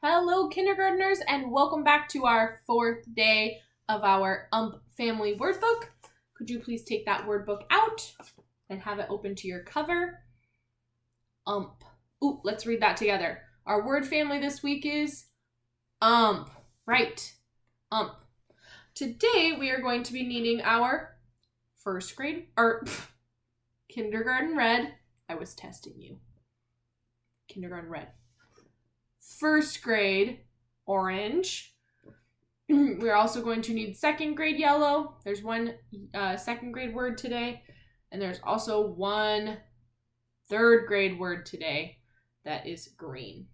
Hello, kindergartners, and welcome back to our fourth day of our family word book. Could you please take that word book out and have it open to your cover? Ooh, let's read that together. Our word family this week is right, Today we are going to be needing our first grade, or kindergarten red. I was testing you. Kindergarten red. First grade orange. We're also going to need second grade yellow. There's one second grade word today, and there's also one third grade word today that is green.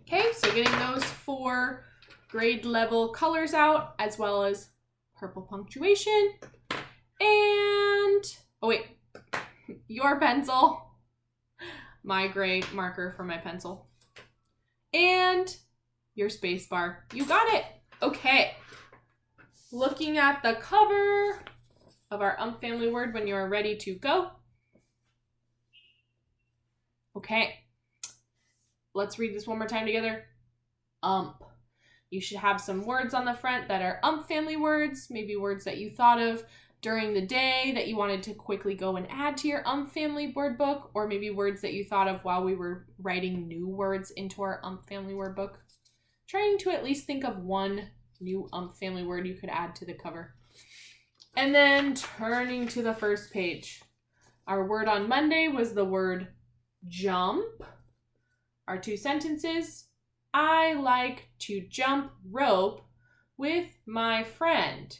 Okay, so getting those four grade level colors out, as well as purple punctuation. And, oh wait, your pencil, my gray marker for my pencil, and your space bar. You got it. Okay. Looking at the cover of our family word when you are ready to go. Okay. Let's read this one more time together. You should have some words on the front that are family words, maybe words that you thought of during the day that you wanted to quickly go and add to your family word book, or maybe words that you thought of while we were writing new words into our family word book. Trying to at least think of one new family word you could add to the cover. And then turning to the first page. Our word on Monday was the word jump. Our two sentences: I like to jump rope with my friend.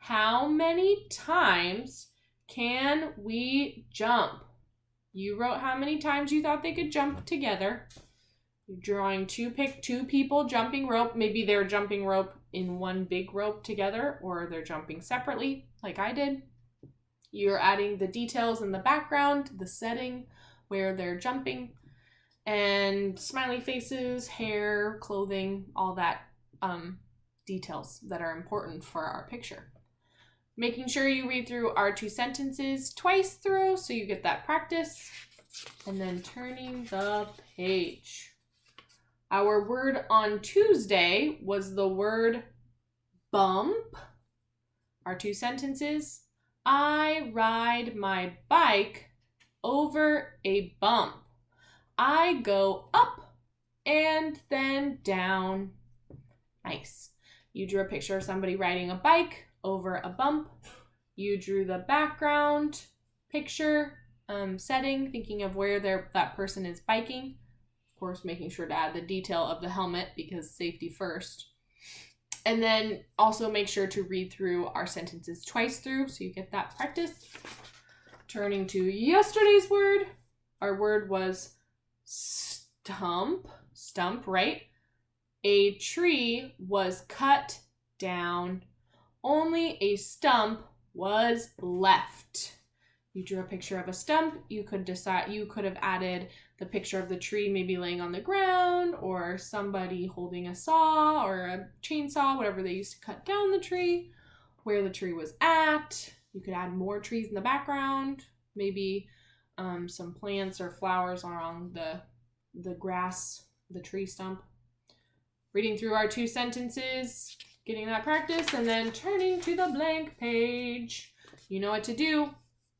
How many times can we jump? You wrote how many times you thought they could jump together. You're drawing two people jumping rope. Maybe they're jumping rope in one big rope together, or they're jumping separately, like I did. You're adding the details in the background, the setting where they're jumping, and smiley faces, hair, clothing, all that details that are important for our picture. Making sure you read through our two sentences twice through so you get that practice. And then turning the page. Our word on Tuesday was the word bump. Our two sentences: I ride my bike over a bump. I go up and then down. Nice. You drew a picture of somebody riding a bike over a bump. You drew the background picture setting, thinking of where that person is biking. Of course, making sure to add the detail of the helmet because safety first. And then also make sure to read through our sentences twice through so you get that practice. Turning to yesterday's word. Our word was stump, right? A tree was cut down. Only a stump was left. You drew a picture of a stump. You could have added the picture of the tree maybe laying on the ground, or somebody holding a saw or a chainsaw, whatever they used to cut down the tree, where the tree was at. You could add more trees in the background, maybe some plants or flowers along the grass, the tree stump. Reading through our two sentences, getting that practice, and then turning to the blank page. You know what to do.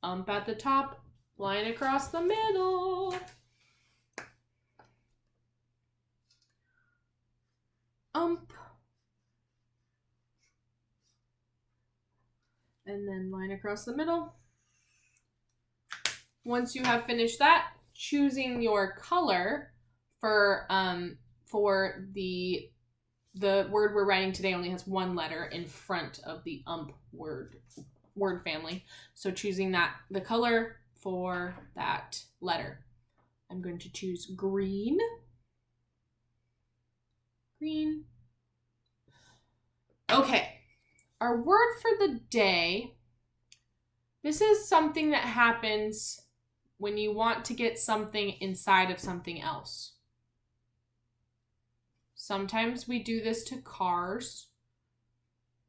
At the top, line across the middle. And then line across the middle. Once you have finished that, choosing your color for the word we're writing today only has one letter in front of the word family. So choosing the color for that letter. I'm going to choose green. Green. Okay. Our word for the day. This is something that happens when you want to get something inside of something else. Sometimes we do this to cars.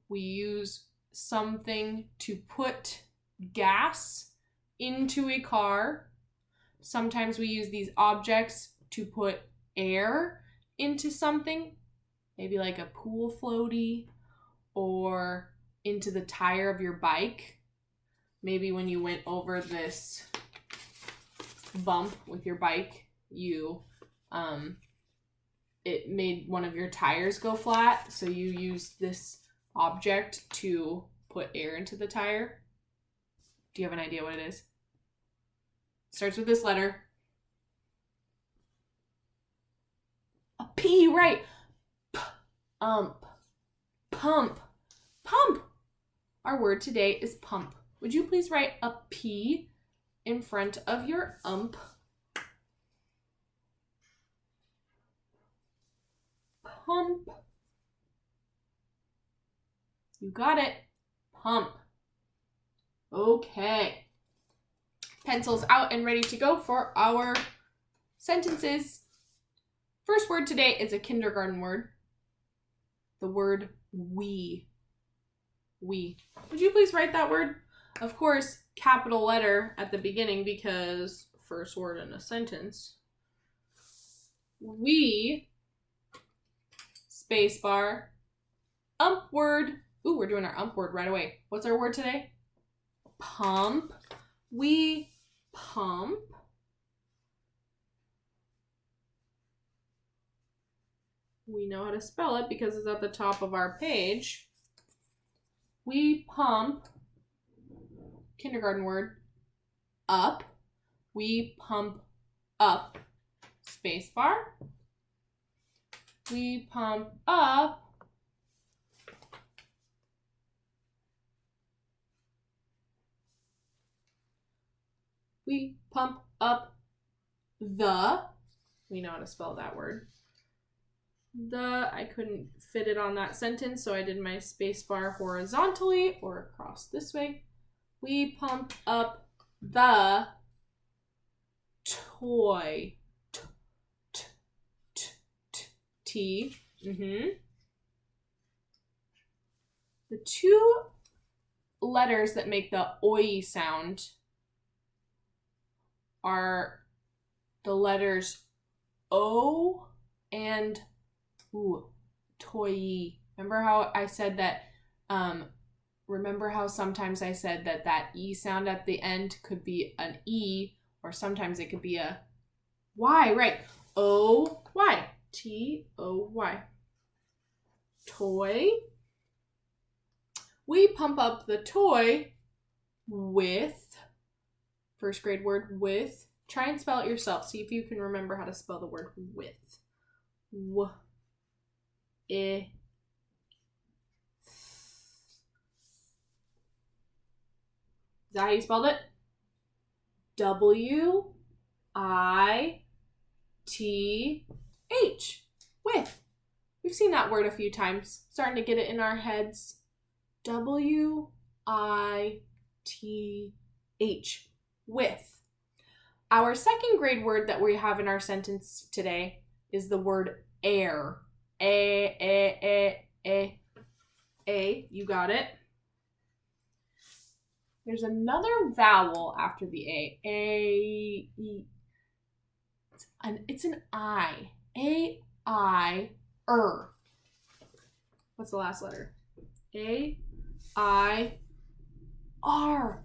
We use something to put gas into a car. Sometimes we use these objects to put air into something, maybe like a pool floaty or into the tire of your bike. Maybe when you went over this bump with your bike, it made one of your tires go flat, so you used this object to put air into the tire. Do you have an idea what it is? It starts with this letter. A P, right? Pump. Pump. Our word today is pump. Would you please write a P in front of your ump? Pump. You got it. Pump. Okay. Pencils out and ready to go for our sentences. First word today is a kindergarten word. The word we. We. Would you please write that word? Of course, capital letter at the beginning because first word in a sentence. We, space bar, ump word. Ooh, we're doing our ump word right away. What's our word today? Pump. We pump. We know how to spell it because it's at the top of our page. We pump, kindergarten word, up. We pump up, space bar. We pump up. We pump up the, we know how to spell that word. I couldn't fit it on that sentence, so I did my space bar horizontally or across this way. We pump up the toy. T. The two letters that make the oi sound are the letters O and toy. Remember how I said that, remember how sometimes I said that E sound at the end could be an E, or sometimes it could be a Y, right? O-Y. T-O-Y. Toy. We pump up the toy with, first grade word, with. Try and spell it yourself. See if you can remember how to spell the word with. W. I. Is that how you spelled it? W-I-T-H. With. We've seen that word a few times. Starting to get it in our heads. W-I-T-H. With. Our second grade word that we have in our sentence today is the word air. A. You got it. There's another vowel after the A. A. E. It's an I. A. I. What's the last letter? A. I. R.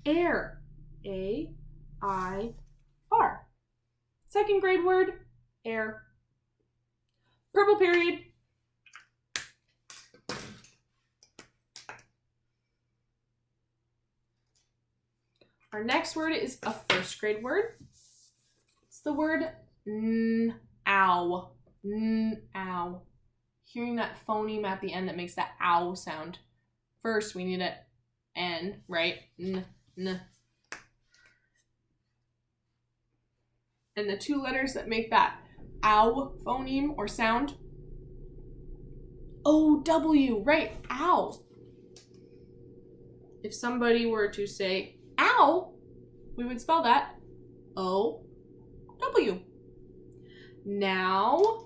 Air. A. I. R. Second grade word, air. Purple period. Our next word is a first grade word. It's the word ow. Ow. Hearing that phoneme at the end that makes that ow sound. First, we need an N, right? N. And the two letters that make that ow phoneme or sound, O-W, right? Ow. If somebody were to say ow, we would spell that O-W. Now,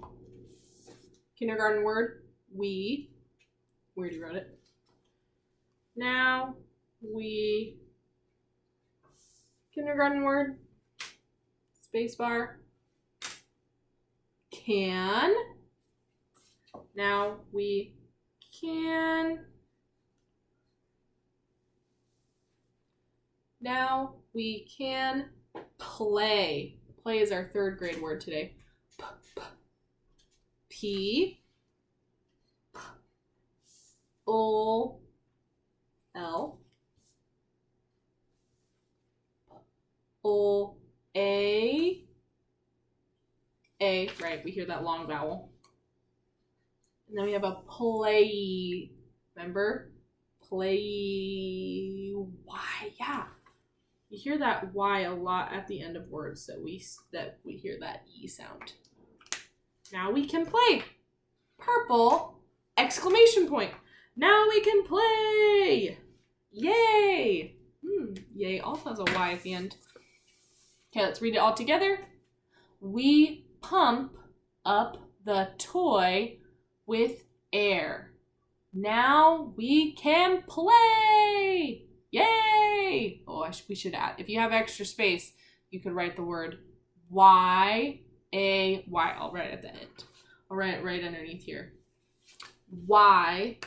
kindergarten word, we. We already wrote it. Now, we. Kindergarten word, spacebar. can. Now we can. Now we can play. Play is our third grade word today. P O L O A. Right, we hear that long vowel. And then we have a play. Remember? Play. Y, yeah. You hear that Y a lot at the end of words that we hear that E sound. Now we can play. Purple, exclamation point. Now we can play. Yay. Yay also has a Y at the end. Okay, let's read it all together. We pump up the toy with air. Now we can play. Yay! Oh, we should add. If you have extra space, you could write the word Y-A-Y. I'll write it at the end. I'll write it right underneath here. Y-A-Y.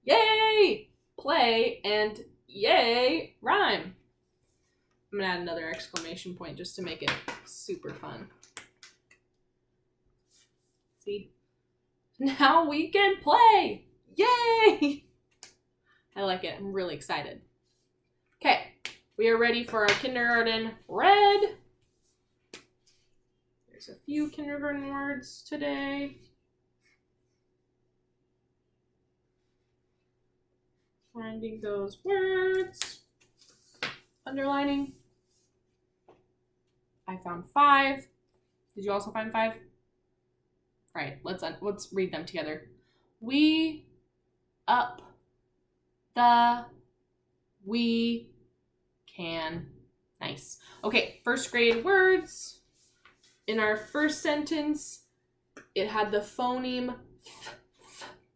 Yay! Play and yay! Rhyme. I'm going to add another exclamation point just to make it super fun. See? Now we can play! Yay! I like it. I'm really excited. Okay, we are ready for our kindergarten red. There's a few kindergarten words today. Finding those words. Underlining. I found 5. Did you also find 5? All right, let's read them together. We up the we can. Nice. Okay, first grade words. In our first sentence, it had the phoneme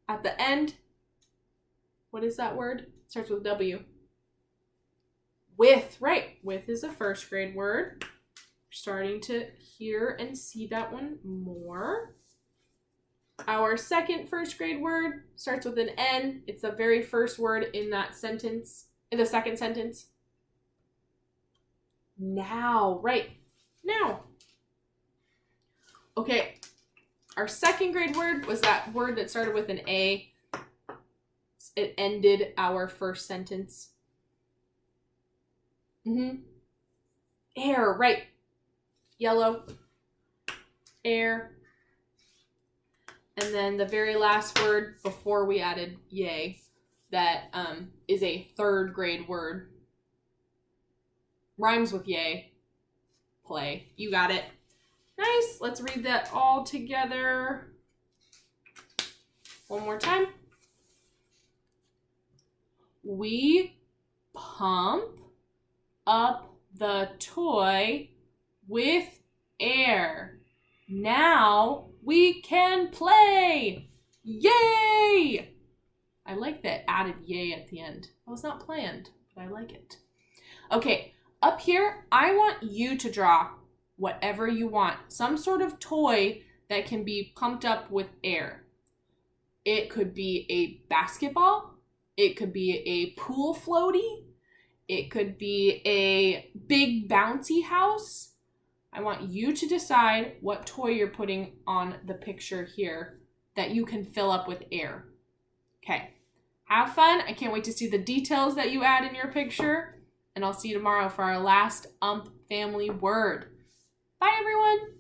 at the end. What is that word? It starts with W. With, right. With is a first grade word. We're starting to hear and see that one more. Our second first grade word starts with an N. It's the very first word in that sentence, in the second sentence. Now, right. Now. Okay. Our second grade word was that word that started with an A. It ended our first sentence. Air, right. Yellow. Air. And then the very last word before we added yay, that is a third grade word. Rhymes with yay. Play. You got it. Nice. Let's read that all together. One more time. We pump up the toy with air. Now we can play. Yay! I like that added yay at the end. It was not planned, but I like it. Okay, up here, I want you to draw whatever you want. Some sort of toy that can be pumped up with air. It could be a basketball. It could be a pool floaty. It could be a big bouncy house. I want you to decide what toy you're putting on the picture here that you can fill up with air. Okay, have fun. I can't wait to see the details that you add in your picture. And I'll see you tomorrow for our last family word. Bye, everyone.